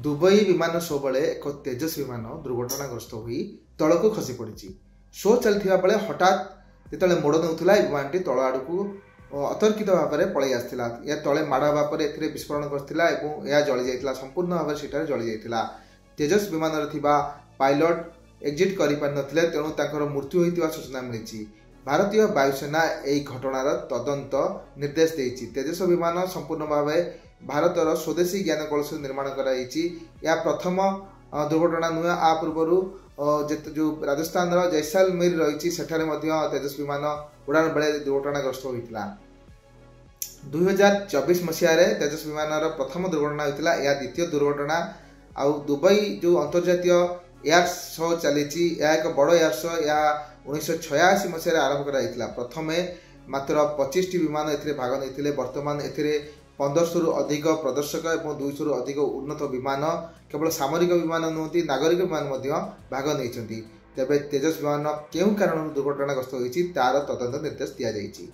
Dubai विमान show बेले एक तेजस विमान दुर्घटनाग्रस्त हो तल को खसी पड़ी। शो चलता बेले हठात जो मोड़ नौला विमान तल आड़ को अतर्कित भाव में पलि आसाला। या तले माड़ हाँपर विस्फोरण करता जली जाता संपूर्ण भाव में सेठार जली जाता। तेजस विमान पायलट एक्जिट कर पारे तेणु मृत्यु होता सूचना मिली। भारतीय वायुसेना यह घटनार तदंत निर्देश देती। तेजस विमान संपूर्ण भाव भारतर स्वदेशी ज्ञान कौशल निर्माण या प्रथम दुर्घटना नुहे। आ पूर्व जो राजस्थान जैसलमेर रही तेजस विमान उड़ान बेले दुर्घटनाग्रस्त होता। 2024 मसीह तेजस विमान प्रथम दुर्घटना होता। यह द्वितीय दुर्घटना। आ दुबई जो अंतर्जातीय एयर शो चली एक बड़ एयर शो या 1986 मसीह आरंभ कर प्रथमे मात्र 25 विमान भाग नहीं। बर्तमान ए 1500 अधिक प्रदर्शक और 200 अधिक उन्नत विमान केवल सामरिक विमान नुहति नागरिक विमान भाग नहीं। तेज तेजस विमान क्यों कारण दुर्घटनाग्रस्त होती तार तदंत निर्देश दि जाएगी।